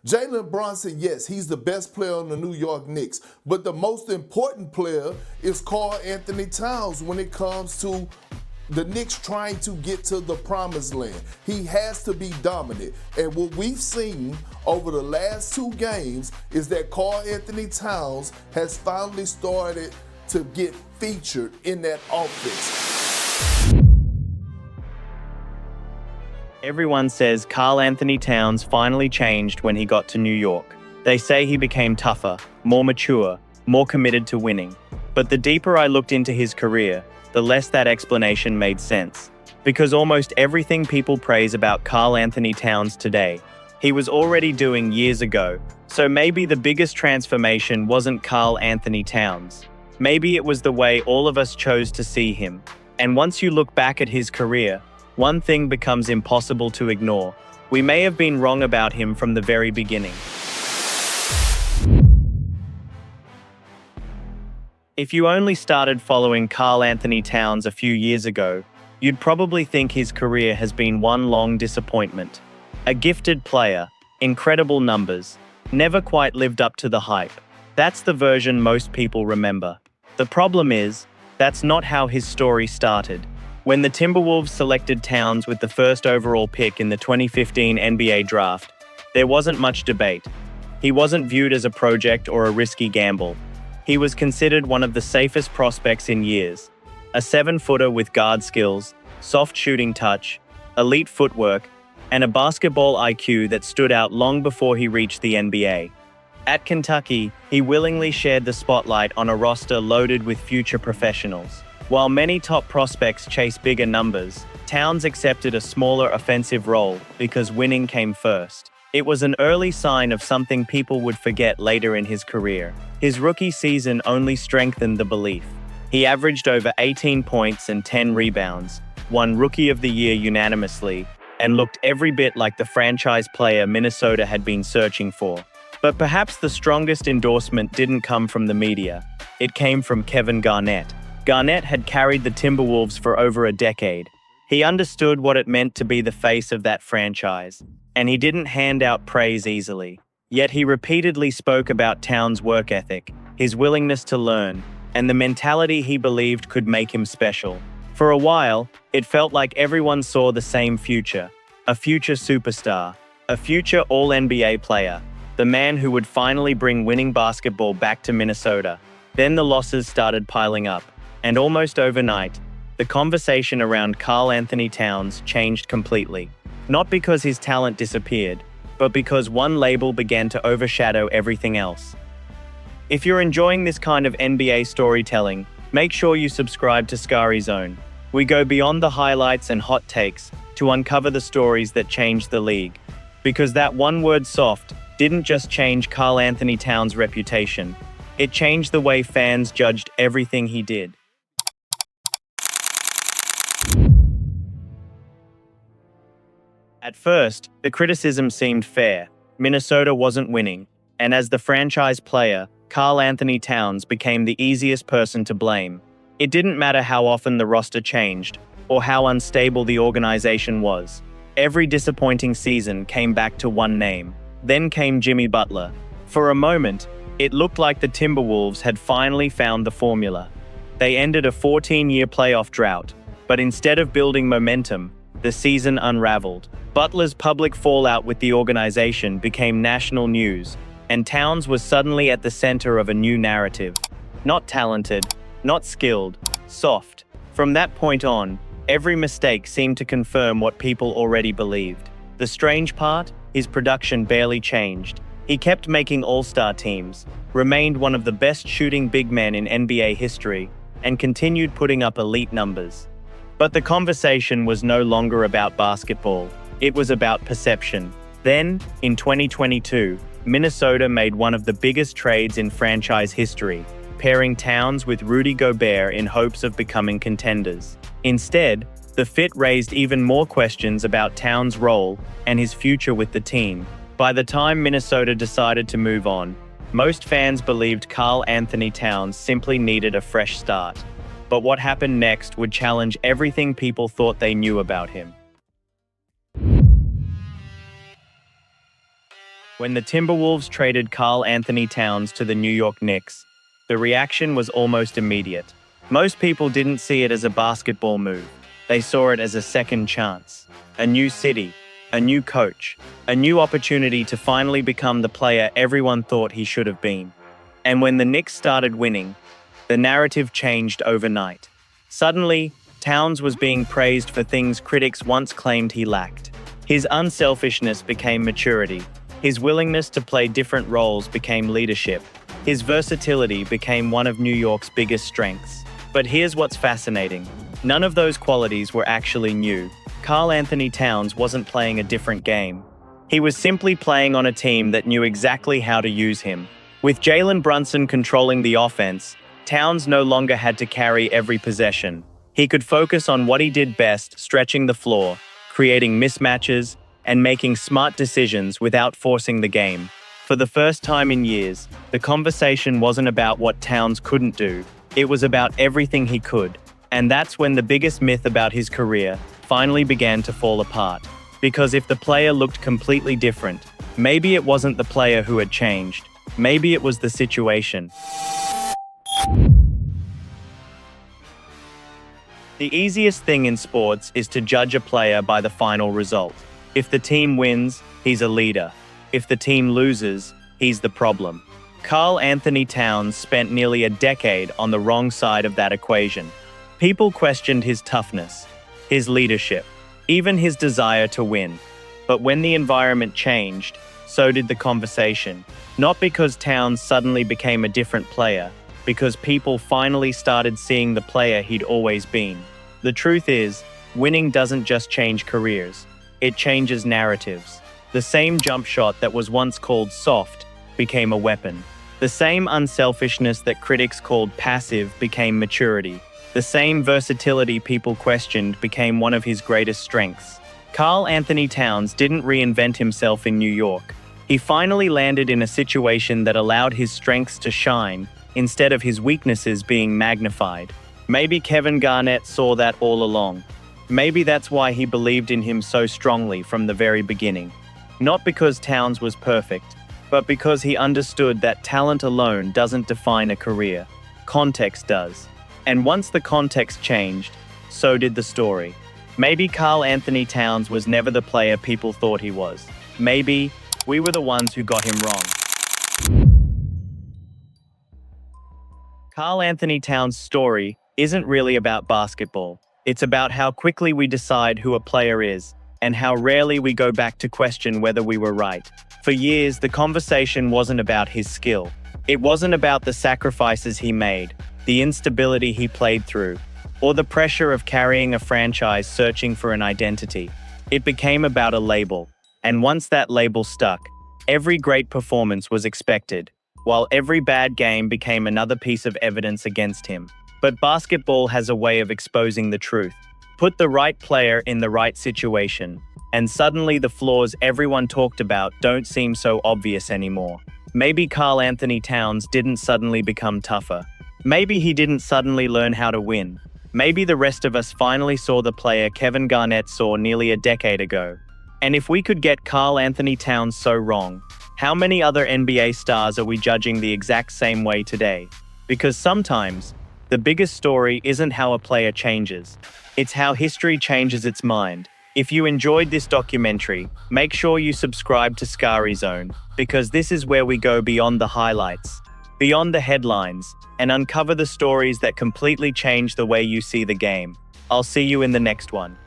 Jalen Brunson, yes, he's the best player on the New York Knicks, but the most important player is Karl-Anthony Towns when it comes to the Knicks trying to get to the promised land. He has to be dominant. And what we've seen over the last 2 games is that Karl-Anthony Towns has finally started to get featured in that offense. Everyone says Karl-Anthony Towns finally changed when he got to New York. They say he became tougher, more mature, more committed to winning. But the deeper I looked into his career, the less that explanation made sense. Because almost everything people praise about Karl-Anthony Towns today, he was already doing years ago. So maybe the biggest transformation wasn't Karl-Anthony Towns. Maybe it was the way all of us chose to see him. And once you look back at his career, one thing becomes impossible to ignore. We may have been wrong about him from the very beginning. If you only started following Karl-Anthony Towns a few years ago, you'd probably think his career has been one long disappointment. A gifted player, incredible numbers, never quite lived up to the hype. That's the version most people remember. The problem is, that's not how his story started. When the Timberwolves selected Towns with the first overall pick in the 2015 NBA draft, there wasn't much debate. He wasn't viewed as a project or a risky gamble. He was considered one of the safest prospects in years. A 7-footer with guard skills, soft shooting touch, elite footwork, and a basketball IQ that stood out long before he reached the NBA. At Kentucky, he willingly shared the spotlight on a roster loaded with future professionals. While many top prospects chase bigger numbers, Towns accepted a smaller offensive role because winning came first. It was an early sign of something people would forget later in his career. His rookie season only strengthened the belief. He averaged over 18 points and 10 rebounds, won Rookie of the Year unanimously, and looked every bit like the franchise player Minnesota had been searching for. But perhaps the strongest endorsement didn't come from the media. It came from Kevin Garnett. Garnett had carried the Timberwolves for over a decade. He understood what it meant to be the face of that franchise, and he didn't hand out praise easily. Yet he repeatedly spoke about Towns' work ethic, his willingness to learn, and the mentality he believed could make him special. For a while, it felt like everyone saw the same future. A future superstar, a future All-NBA player, the man who would finally bring winning basketball back to Minnesota. Then the losses started piling up, and almost overnight, the conversation around Karl-Anthony Towns changed completely. Not because his talent disappeared, but because one label began to overshadow everything else. If you're enjoying this kind of NBA storytelling, make sure you subscribe to SkariZone. We go beyond the highlights and hot takes to uncover the stories that changed the league. Because that one word soft didn't just change Karl-Anthony Towns' reputation, it changed the way fans judged everything he did. At first, the criticism seemed fair. Minnesota wasn't winning, and as the franchise player, Karl-Anthony Towns became the easiest person to blame. It didn't matter how often the roster changed, or how unstable the organization was. Every disappointing season came back to one name. Then came Jimmy Butler. For a moment, it looked like the Timberwolves had finally found the formula. They ended a 14-year playoff drought, but instead of building momentum, the season unraveled. Butler's public fallout with the organization became national news, and Towns was suddenly at the center of a new narrative. Not talented, not skilled, soft. From that point on, every mistake seemed to confirm what people already believed. The strange part? His production barely changed. He kept making all-star teams, remained one of the best shooting big men in NBA history, and continued putting up elite numbers. But the conversation was no longer about basketball. It was about perception. Then, in 2022, Minnesota made one of the biggest trades in franchise history, pairing Towns with Rudy Gobert in hopes of becoming contenders. Instead, the fit raised even more questions about Towns' role and his future with the team. By the time Minnesota decided to move on, most fans believed Karl-Anthony Towns simply needed a fresh start. But what happened next would challenge everything people thought they knew about him. When the Timberwolves traded Karl-Anthony Towns to the New York Knicks, the reaction was almost immediate. Most people didn't see it as a basketball move. They saw it as a second chance. A new city, a new coach, a new opportunity to finally become the player everyone thought he should have been. And when the Knicks started winning, the narrative changed overnight. Suddenly, Towns was being praised for things critics once claimed he lacked. His unselfishness became maturity. His willingness to play different roles became leadership. His versatility became one of New York's biggest strengths. But here's what's fascinating. None of those qualities were actually new. Karl-Anthony Towns wasn't playing a different game. He was simply playing on a team that knew exactly how to use him. With Jalen Brunson controlling the offense, Towns no longer had to carry every possession. He could focus on what he did best, stretching the floor, creating mismatches, and making smart decisions without forcing the game. For the first time in years, the conversation wasn't about what Towns couldn't do. It was about everything he could. And that's when the biggest myth about his career finally began to fall apart. Because if the player looked completely different, maybe it wasn't the player who had changed. Maybe it was the situation. The easiest thing in sports is to judge a player by the final result. If the team wins, he's a leader. If the team loses, he's the problem. Karl-Anthony Towns spent nearly a decade on the wrong side of that equation. People questioned his toughness, his leadership, even his desire to win. But when the environment changed, so did the conversation. Not because Towns suddenly became a different player, because people finally started seeing the player he'd always been. The truth is, winning doesn't just change careers, it changes narratives. The same jump shot that was once called soft became a weapon. The same unselfishness that critics called passive became maturity. The same versatility people questioned became one of his greatest strengths. Karl-Anthony Towns didn't reinvent himself in New York. He finally landed in a situation that allowed his strengths to shine instead of his weaknesses being magnified. Maybe Kevin Garnett saw that all along. Maybe that's why he believed in him so strongly from the very beginning. Not because Towns was perfect, but because he understood that talent alone doesn't define a career. Context does. And once the context changed, so did the story. Maybe Karl-Anthony Towns was never the player people thought he was. Maybe we were the ones who got him wrong. Karl-Anthony Towns' story isn't really about basketball. It's about how quickly we decide who a player is, and how rarely we go back to question whether we were right. For years, the conversation wasn't about his skill. It wasn't about the sacrifices he made, the instability he played through, or the pressure of carrying a franchise searching for an identity. It became about a label. And once that label stuck, every great performance was expected, while every bad game became another piece of evidence against him. But basketball has a way of exposing the truth. Put the right player in the right situation, and suddenly the flaws everyone talked about don't seem so obvious anymore. Maybe Karl-Anthony Towns didn't suddenly become tougher. Maybe he didn't suddenly learn how to win. Maybe the rest of us finally saw the player Kevin Garnett saw nearly a decade ago. And if we could get Karl-Anthony Towns so wrong, how many other NBA stars are we judging the exact same way today? Because sometimes, the biggest story isn't how a player changes. It's how history changes its mind. If you enjoyed this documentary, make sure you subscribe to SkariZone, because this is where we go beyond the highlights, beyond the headlines, and uncover the stories that completely change the way you see the game. I'll see you in the next one.